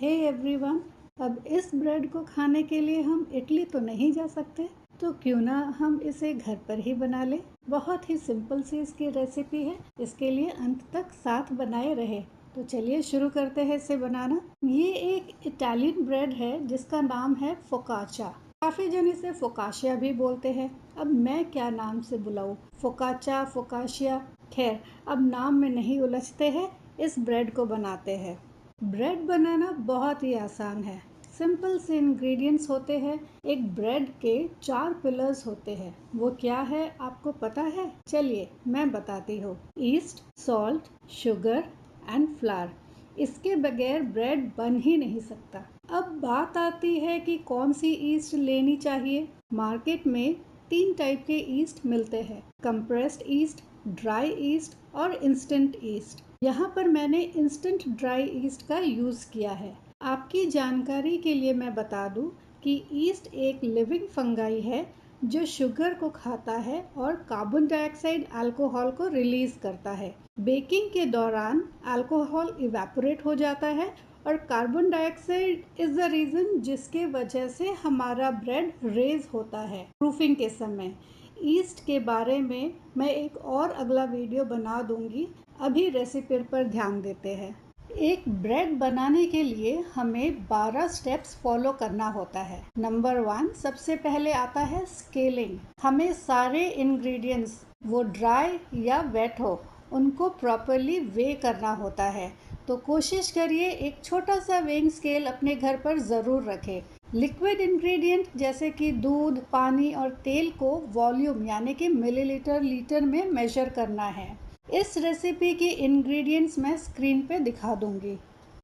Hey everyone. अब इस bread को खाने के लिए हम इटली तो नहीं जा सकते, तो क्यों ना हम इसे घर पर ही बना लें। बहुत ही सिंपल सी इसकी रेसिपी है, इसके लिए अंत तक साथ बनाए रहे। तो चलिए शुरू करते हैं इसे बनाना। ये एक इटालियन ब्रेड है जिसका नाम है फोकाचा। काफी जन इसे फोकाशिया भी बोलते हैं। अब मैं क्या नाम से बुलाऊं, फोकाचा, फोकाशिया, खैर अब नाम में नहीं उलझते हैं, इस ब्रेड को बनाते हैं। ब्रेड बनाना बहुत ही आसान है। सिंपल से इंग्रेडिएंट्स होते हैं। एक ब्रेड के 4 पिलर्स होते हैं। वो क्या है आपको पता है? चलिए मैं बताती हूँ। East, salt, sugar and flower. इसके बगैर ब्रेड बन ही नहीं सकता। अब बात आती है कि कौन सी ईस्ट लेनी चाहिए। मार्केट में 3 टाइप के ईस्ट मिलते हैं, कंप्रेस्ड ईस्ट, ड्राई ईस्ट और इंस्टेंट ईस्ट। यहाँ पर मैंने इंस्टेंट ड्राई ईस्ट का यूज़ किया है। आपकी जानकारी के लिए मैं बता दूं कि ईस्ट एक लिविंग फंगाई है जो शुगर को खाता है और कार्बन डाइऑक्साइड अल्कोहल को रिलीज करता है। बेकिंग के दौरान अल्कोहल इवेपोरेट हो जाता है और carbon dioxide is the reason जिसके वजह से हमारा ब्रेड रेज होता है प्रूफिंग के समय। ईस्ट के बारे में मैं एक और अगला वीडियो बना दूंगी। अभी रेसिपी पर ध्यान देते हैं। एक ब्रेड बनाने के लिए हमें 12 स्टेप्स फॉलो करना होता है। नंबर 1, सबसे पहले आता है स्केलिंग। हमें सारे इंग्रेडिएंट्स, वो ड्राई या वेट हो, उनको प्रॉपरली वे करना होता है। तो कोशिश करिए एक छोटा सा वेइंग स्केल अपने घर पर ज़रूर रखें। लिक्विड इंग्रेडिएंट जैसे कि दूध, पानी और तेल को वॉल्यूम यानी कि मिलीलीटर, लीटर में मेजर करना है। इस रेसिपी के इंग्रेडिएंट्स मैं स्क्रीन पे दिखा दूंगी।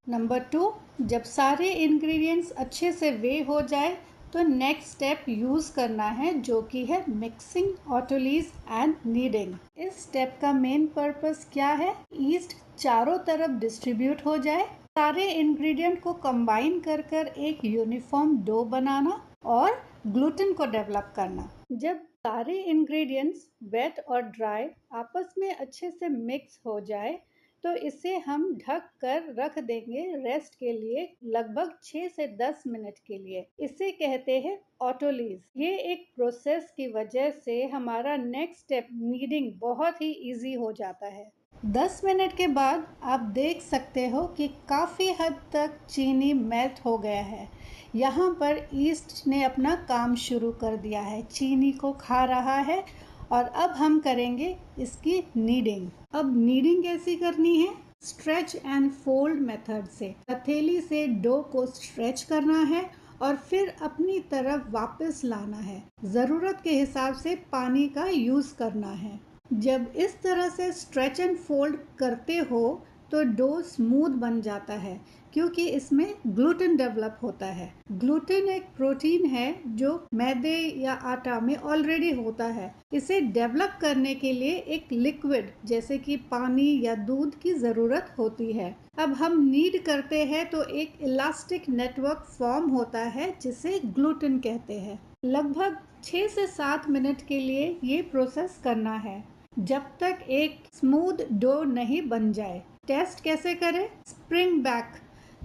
नंबर 2, जब सारे इंग्रेडिएंट्स अच्छे से वे हो जाए तो नेक्स्ट स्टेप यूज़ करना है जो कि है मिक्सिंग, ऑटोलीज एंड नीडिंग। इस स्टेप का मेन पर्पस क्या है? ईस्ट चारों तरफ डिस्ट्रीब्यूट हो जाए, सारे इंग्रेडिएंट को कंबाइन कर कर एक यूनिफॉर्म डो बनाना और ग्लूटेन को डेवलप करना। जब सारे इंग्रेडिएंट्स वेट और ड्राई आपस में अच्छे से मिक्स हो जाए तो इसे हम ढक कर रख देंगे रेस्ट के लिए लगभग 6 से 10 मिनट के लिए। इसे कहते हैं ऑटोलीज। ये एक प्रोसेस की वजह से हमारा नेक्स्ट स्टेप नीडिंग बहुत ही इजी हो जाता है। 10 मिनट के बाद आप देख सकते हो कि काफ़ी हद तक चीनी मेल्ट हो गया है। यहाँ पर ईस्ट ने अपना काम शुरू कर दिया है, चीनी को खा रहा है। और अब हम करेंगे इसकी नीडिंग। अब नीडिंग कैसी करनी है? स्ट्रेच एंड फोल्ड मेथड से हथेली से डो को स्ट्रेच करना है और फिर अपनी तरफ वापस लाना है। ज़रूरत के हिसाब से पानी का यूज़ करना है। जब इस तरह से स्ट्रेच एंड फोल्ड करते हो तो डो स्मूथ बन जाता है क्योंकि इसमें ग्लूटेन डेवलप होता है। ग्लूटेन एक प्रोटीन है जो मैदे या आटा में ऑलरेडी होता है। इसे डेवलप करने के लिए एक लिक्विड जैसे कि पानी या दूध की ज़रूरत होती है। अब हम नीड करते हैं तो एक इलास्टिक नेटवर्क फॉर्म होता है जिसे ग्लूटेन कहते हैं। लगभग 6 से 7 मिनट के लिए ये प्रोसेस करना है जब तक एक स्मूथ डो नहीं बन जाए। टेस्ट कैसे करें? Spring back.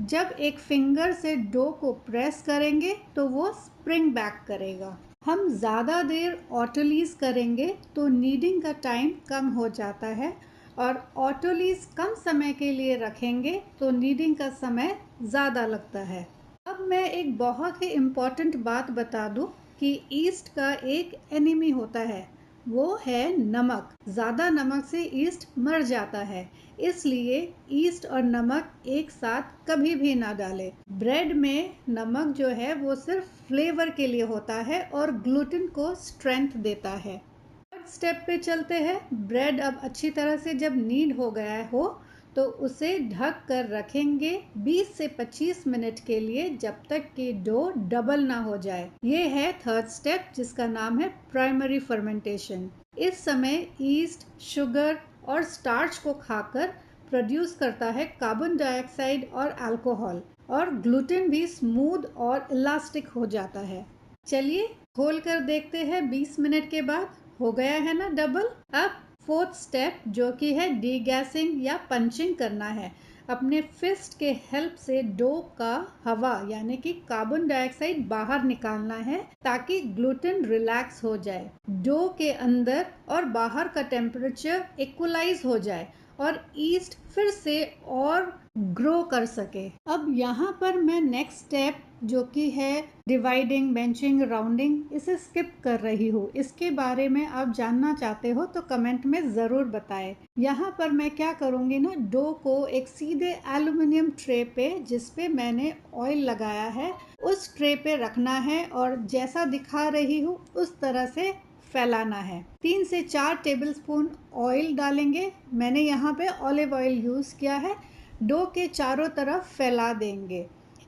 जब एक फिंगर से डो को प्रेस करेंगे तो वो स्प्रिंग बैक करेगा। हम ज़्यादा देर ऑटोलीज करेंगे तो नीडिंग का टाइम कम हो जाता है और ऑटोलीज कम समय के लिए रखेंगे तो नीडिंग का समय ज़्यादा लगता है। अब मैं एक बहुत ही इम्पॉर्टेंट बात बता दूं कि ईस्ट का एक एनिमी होता है, वो है नमक। ज़्यादा नमक से ईस्ट मर जाता है, इसलिए ईस्ट और नमक एक साथ कभी भी ना डालें। ब्रेड में नमक जो है वो सिर्फ फ्लेवर के लिए होता है और ग्लूटेन को स्ट्रेंथ देता है। थर्ड स्टेप पे चलते हैं। ब्रेड अब अच्छी तरह से जब नीड हो गया हो तो उसे ढक कर रखेंगे 20 से 25 मिनट के लिए जब तक कि डो डबल ना हो जाए। ये है थर्ड स्टेप जिसका नाम है प्राइमरी फर्मेंटेशन। इस समय ईस्ट, शुगर और स्टार्च को खाकर प्रोड्यूस करता है कार्बन डाइऑक्साइड और अल्कोहल और ग्लूटेन भी स्मूथ और इलास्टिक हो जाता है। चलिए खोल कर देखते हैं 20 मिनट के बाद। हो गया है ना डबल। अब फोर्थ स्टेप जो कि है डीगैसिंग या पंचिंग करना है। अपने फिस्ट के हेल्प से डो का हवा यानी कि कार्बन डाइऑक्साइड बाहर निकालना है ताकि ग्लूटेन रिलैक्स हो जाए, डो के अंदर और बाहर का टेम्परेचर इक्वलाइज हो जाए और ईस्ट फिर से और ग्रो कर सके। अब यहाँ पर मैं नेक्स्ट स्टेप जो कि है डिवाइडिंग, बेंचिंग, राउंडिंग, इसे स्किप कर रही हूँ। इसके बारे में आप जानना चाहते हो तो कमेंट में ज़रूर बताएं। यहाँ पर मैं क्या करूँगी ना, डो को एक सीधे एल्युमिनियम ट्रे पे, जिस पे मैंने ऑयल लगाया है, उस ट्रे पे रखना है और जैसा दिखा रही हूँ उस तरह से फैलाना है। 3 से 4 टेबलस्पून ऑयल डालेंगे, मैंने यहाँ पे ऑलिव ऑयल यूज़ किया है। डो के चारों तरफ फैला देंगे,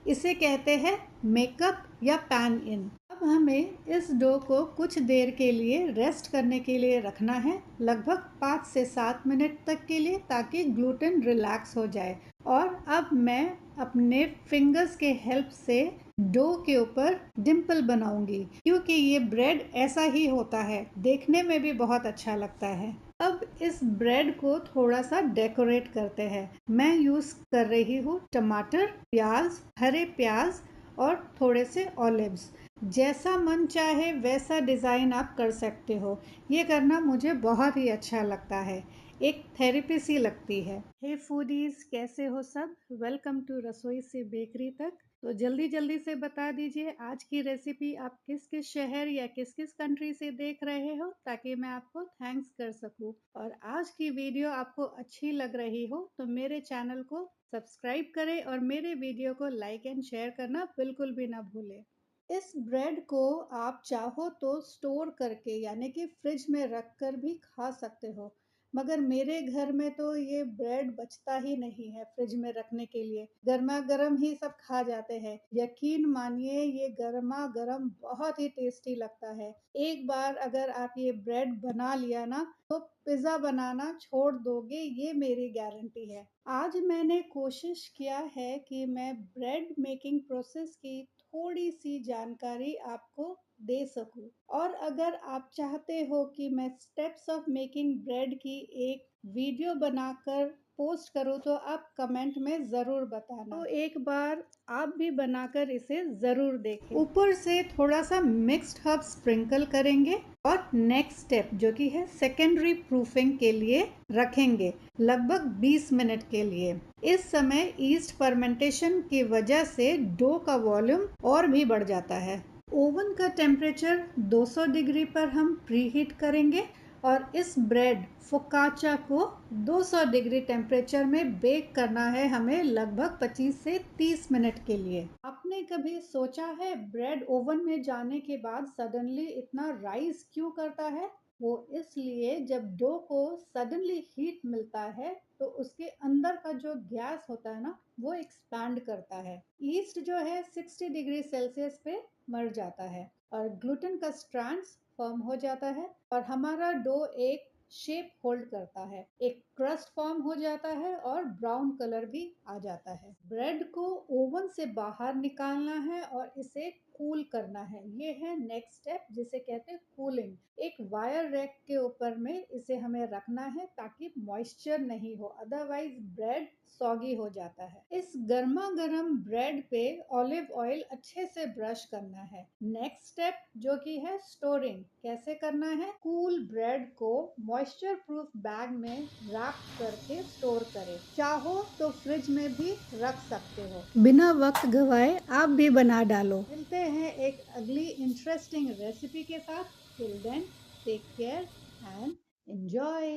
इसे कहते हैं मेकअप या पैन इन। अब हमें इस डो को कुछ देर के लिए रेस्ट करने के लिए रखना है, लगभग 5 से 7 मिनट तक के लिए, ताकि ग्लूटेन रिलैक्स हो जाए। और अब मैं अपने फिंगर्स के हेल्प से डो के ऊपर डिम्पल बनाऊंगी, क्योंकि ये ब्रेड ऐसा ही होता है, देखने में भी बहुत अच्छा लगता है। अब इस ब्रेड को थोड़ा सा डेकोरेट करते हैं। मैं यूज़ कर रही हूँ टमाटर, प्याज, हरे प्याज और थोड़े से ऑलिव्स। जैसा मन चाहे वैसा डिज़ाइन आप कर सकते हो, ये करना मुझे बहुत ही अच्छा लगता है, एक थेरेपी सी लगती है। हे फूडीज, कैसे हो सब? वेलकम टू रसोई से बेकरी तक। तो जल्दी जल्दी से बता दीजिए आज की रेसिपी आप किस किस शहर या किस किस कंट्री से देख रहे हो, ताकि मैं आपको थैंक्स कर सकूं। और आज की वीडियो आपको अच्छी लग रही हो तो मेरे चैनल को सब्सक्राइब करें और मेरे वीडियो को लाइक एंड शेयर करना बिल्कुल भी ना भूलें। इस ब्रेड को आप चाहो तो स्टोर करके यानी कि फ्रिज में रख कर भी खा सकते हो, मगर मेरे घर में तो ये ब्रेड बचता ही नहीं है फ्रिज में रखने के लिए, गर्मा गर्म ही सब खा जाते हैं। यकीन मानिए ये गर्मा गर्म बहुत ही टेस्टी लगता है। एक बार अगर आप ये ब्रेड बना लिया ना तो पिज्जा बनाना छोड़ दोगे, ये मेरी गारंटी है। आज मैंने कोशिश किया है कि मैं ब्रेड मेकिंग प्रोसेस की थोड़ी सी जानकारी आपको दे सकूं, और अगर आप चाहते हो कि मैं स्टेप्स ऑफ मेकिंग ब्रेड की एक वीडियो बनाकर पोस्ट करूं तो आप कमेंट में ज़रूर बताना। तो एक बार आप भी बनाकर इसे ज़रूर देखें। ऊपर से थोड़ा सा मिक्स्ड हर्ब स्प्रिंकल करेंगे और नेक्स्ट स्टेप जो कि है सेकेंडरी प्रूफिंग के लिए रखेंगे, लगभग 20 मिनट के लिए। इस समय ईस्ट फर्मेंटेशन की वजह से डो का वॉल्यूम और भी बढ़ जाता है। ओवन का टेम्परेचर 200 डिग्री पर हम प्रीहीट करेंगे और इस ब्रेड फोकाचा को 200 डिग्री टेम्परेचर में बेक करना है हमें, लगभग 25 से 30 मिनट के लिए। आपने कभी सोचा है ब्रेड ओवन में जाने के बाद सडनली इतना राइज क्यों करता है? वो इसलिए जब डो को सडनली हीट मिलता है तो उसके अंदर का जो गैस होता है ना वो एक्सपैंड करता है। ईस्ट जो है 60 डिग्री सेल्सियस पे मर जाता है और ग्लूटेन का स्ट्रैंड्स फॉर्म हो जाता है और हमारा डो एक शेप होल्ड करता है, एक क्रस्ट फॉर्म हो जाता है और ब्राउन कलर भी आ जाता है। ब्रेड को ओवन से बाहर निकालना है और इसे कूल करना है, ये है नेक्स्ट स्टेप जिसे कहते हैं कूलिंग। एक वायर रैक के ऊपर में इसे हमें रखना है ताकि मॉइस्चर नहीं हो, अदरवाइज ब्रेड सॉगी हो जाता है। इस गर्मा गर्म ब्रेड पे ऑलिव ऑयल अच्छे से ब्रश करना है। नेक्स्ट स्टेप जो कि है स्टोरिंग, कैसे करना है? कूल ब्रेड को मॉइस्चर प्रूफ बैग में रैप करके स्टोर करें, चाहो तो फ्रिज में भी रख सकते हो। बिना वक्त गवाए आप भी बना डालो। मिलते हैं एक अगली इंटरेस्टिंग रेसिपी के साथ। Till then take care and enjoy.